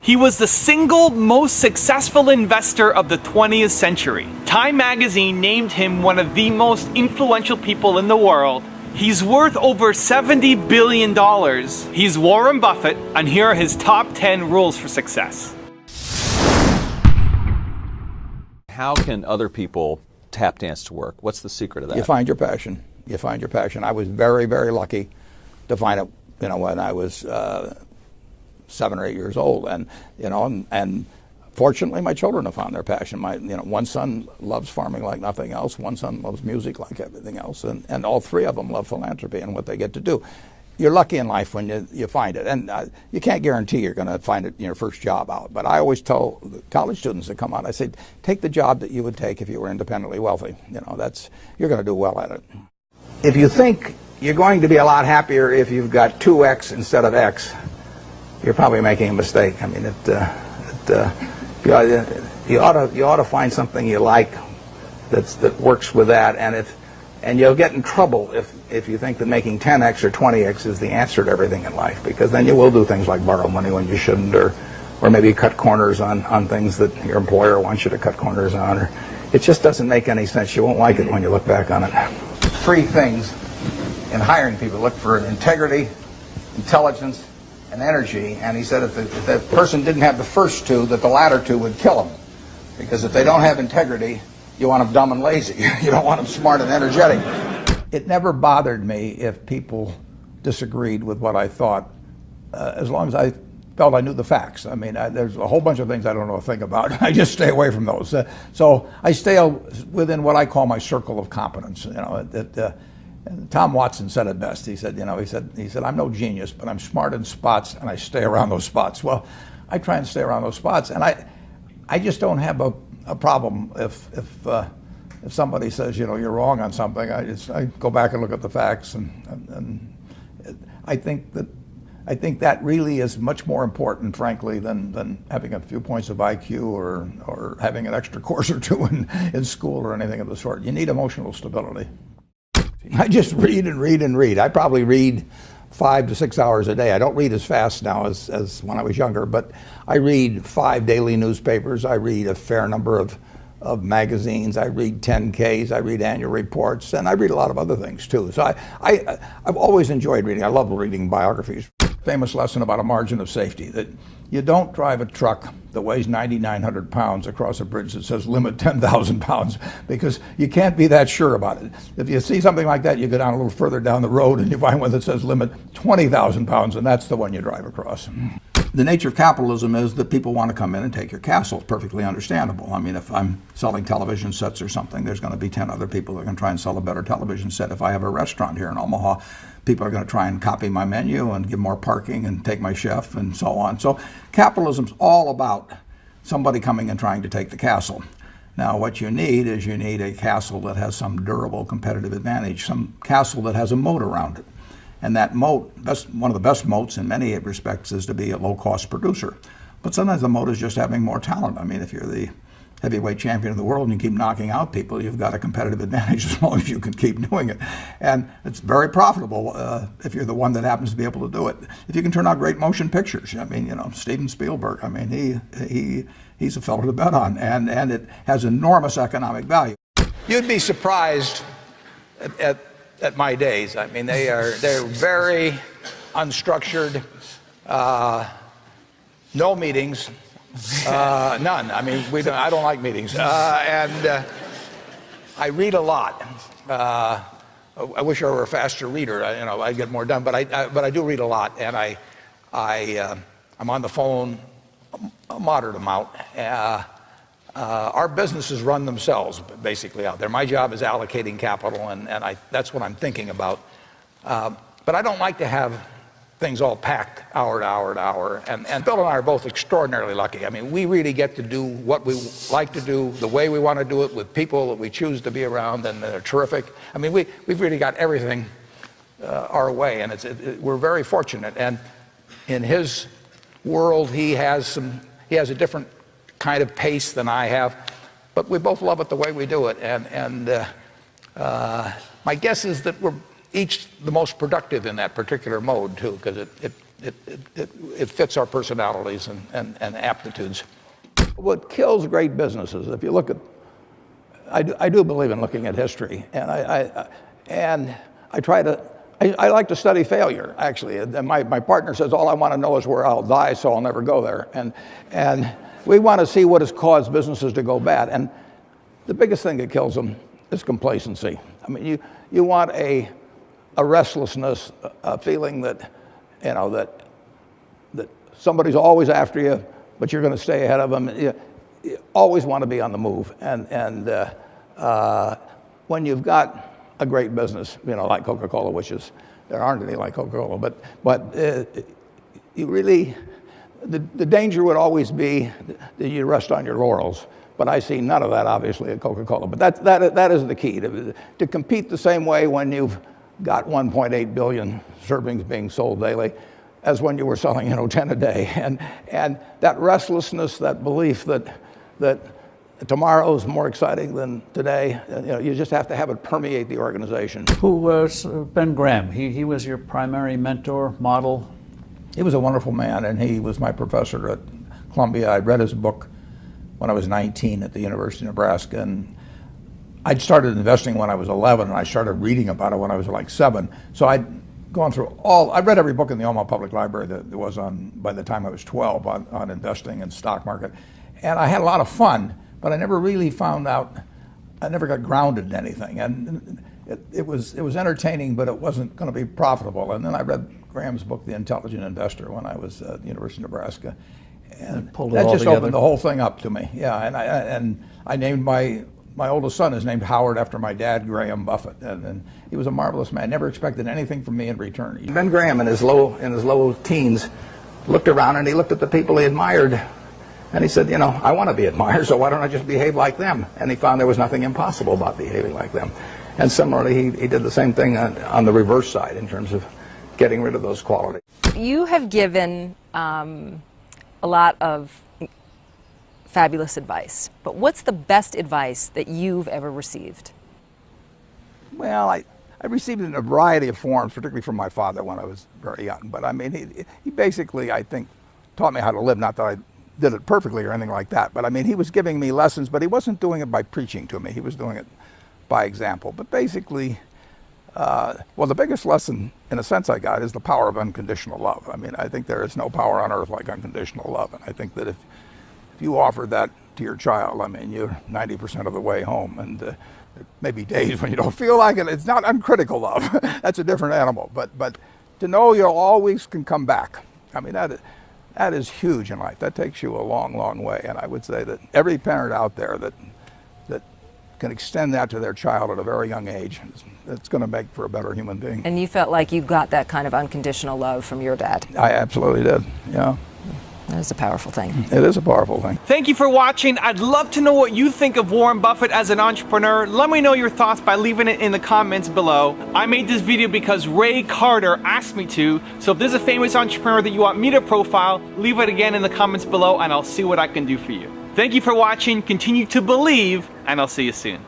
He was the single most successful investor of the 20th century. Time magazine named him one of the most influential people in the world. He's worth over $70 billion. He's Warren Buffett, and here are his top 10 rules for success. How can other people tap dance to work? What's the secret of that? You find your passion. You find your passion. I was very, very lucky to find it, when I was 7 or 8 years old, and fortunately, my children have found their passion. One son loves farming like nothing else. One son loves music like everything else, and all three of them love philanthropy and what they get to do. You're lucky in life when you find it, and you can't guarantee you're going to find it in your first job out. But I always tell the college students that come out, I say, take the job that you would take if you were independently wealthy. You're going to do well at it. If you think you're going to be a lot happier if you've got 2x instead of x, you're probably making a mistake. I mean, you ought to find something you like that works with that, and you'll get in trouble if you think that making 10x or 20x is the answer to everything in life, because then you will do things like borrow money when you shouldn't, or maybe cut corners on things that your employer wants you to cut corners on. Or it just doesn't make any sense. You won't like it when you look back on it. 3 things in hiring people: look for integrity, intelligence, and energy. And he said if the person didn't have the first 2, that the latter 2 would kill them. Because if they don't have integrity, you want them dumb and lazy. You don't want them smart and energetic. It never bothered me if people disagreed with what I thought, as long as I felt I knew the facts. I mean, there's a whole bunch of things I don't know a thing about. I just stay away from those. So I stay within what I call my circle of competence. Tom Watson said it best. He said, I'm no genius, but I'm smart in spots, and I stay around those spots. Well, I try and stay around those spots, and I just don't have a problem if somebody says, you're wrong on something. I go back and look at the facts, and I think that really is much more important, frankly, than having a few points of IQ or having an extra course or 2 in school or anything of the sort. You need emotional stability. I just read and read and read. I probably read 5 to 6 hours a day. I don't read as fast now as when I was younger, but I read 5 daily newspapers. I read a fair number of magazines. I read 10Ks. I read annual reports, and I read a lot of other things too. So I've always enjoyed reading. I love reading biographies. Famous lesson about a margin of safety, that you don't drive a truck that weighs 9,900 pounds across a bridge that says limit 10,000 pounds, because you can't be that sure about it. If you see something like that, you go down a little further down the road and you find one that says limit 20,000 pounds, and that's the one you drive across. The nature of capitalism is that people want to come in and take your castle. It's perfectly understandable. I mean, if I'm selling television sets or something, there's going to be 10 other people that are going to try and sell a better television set. If I have a restaurant here in Omaha, people are going to try and copy my menu and give more parking and take my chef and so on. So capitalism's all about somebody coming and trying to take the castle. Now, what you need is a castle that has some durable competitive advantage, some castle that has a moat around it. And that moat, one of the best moats in many respects, is to be a low-cost producer. But sometimes the moat is just having more talent. I mean, if you're the heavyweight champion of the world and you keep knocking out people, you've got a competitive advantage as long as you can keep doing it. And it's very profitable if you're the one that happens to be able to do it. If you can turn out great motion pictures, I mean, Steven Spielberg, I mean, he's a fellow to bet on, and it has enormous economic value. You'd be surprised at my days. I mean, they're very unstructured, no meetings. None. I mean, I don't like meetings, and I read a lot. I wish I were a faster reader. I'd get more done. But I do read a lot, and I'm on the phone a moderate amount. Our businesses run themselves basically out there. My job is allocating capital, and that's what I'm thinking about. But I don't like to have things all packed hour to hour to hour. And Bill and I are both extraordinarily lucky. I mean, we really get to do what we like to do, the way we want to do it, with people that we choose to be around, and they're terrific. I mean, we've really got everything our way, and we're very fortunate. And in his world, he has a different kind of pace than I have, but we both love it the way we do it. And my guess is that we're each the most productive in that particular mode too, because it fits our personalities and aptitudes. What kills great businesses, if you look at, I do believe in looking at history, and I like to study failure, actually. And my partner says, all I want to know is where I'll die, so I'll never go there. And we want to see what has caused businesses to go bad. And the biggest thing that kills them is complacency. I mean, you want a restlessness, a feeling that, you know, that somebody's always after you, but you're going to stay ahead of them. You always want to be on the move. And when you've got a great business, you know, like Coca-Cola, which is, there aren't any like Coca-Cola, but you really, the danger would always be that you rest on your laurels. But I see none of that, obviously, at Coca-Cola. But that is the key, to compete the same way when you've got 1.8 billion servings being sold daily as when you were selling, you know, 10 a day. And that restlessness, that belief that tomorrow is more exciting than today, you know, you just have to have it permeate the organization. Who was Ben Graham? He was your primary mentor, model? He was a wonderful man, and he was my professor at Columbia. I read his book when I was 19 at the University of Nebraska, and I'd started investing when I was 11, and I started reading about it when I was like 7. So I'd gone through I read every book in the Omaha Public Library that there was on, by the time I was 12, on investing and stock market. And I had a lot of fun, but I never really found out, I never got grounded in anything. And it was entertaining, but it wasn't going to be profitable. And then I read Graham's book, The Intelligent Investor, when I was at the University of Nebraska. And that just opened the whole thing up to me. Yeah, and I named my oldest son is named Howard after my dad, Graham Buffett, and he was a marvelous man. Never expected anything from me in return. Ben Graham, in his low teens, looked around and he looked at the people he admired, and he said, you know, I want to be admired, so why don't I just behave like them? And he found there was nothing impossible about behaving like them. And similarly, he did the same thing on the reverse side in terms of getting rid of those qualities. You have given a lot of fabulous advice, but what's the best advice that you've ever received? Well, I received it in a variety of forms, particularly from my father when I was very young. But I mean, he basically, I think, taught me how to live. Not that I did it perfectly or anything like that, but I mean, he was giving me lessons, but he wasn't doing it by preaching to me. He was doing it by example. But basically, well, the biggest lesson, in a sense, I got is the power of unconditional love. I mean, I think there is no power on earth like unconditional love. And I think that if you offer that to your child, I mean, you're 90% of the way home. And there may be days when you don't feel like it. It's not uncritical love. That's a different animal. But to know you always can come back, I mean, that is huge in life. That takes you a long, long way. And I would say that every parent out there that can extend that to their child at a very young age, it's going to make for a better human being. And you felt like you got that kind of unconditional love from your dad? I absolutely did, yeah. That is a powerful thing. It is a powerful thing. Thank you for watching. I'd love to know what you think of Warren Buffett as an entrepreneur. Let me know your thoughts by leaving it in the comments below. I made this video because Ray Carter asked me to, so if there's a famous entrepreneur that you want me to profile, leave it again in the comments below and I'll see what I can do for you. Thank you for watching, continue to believe, and I'll see you soon.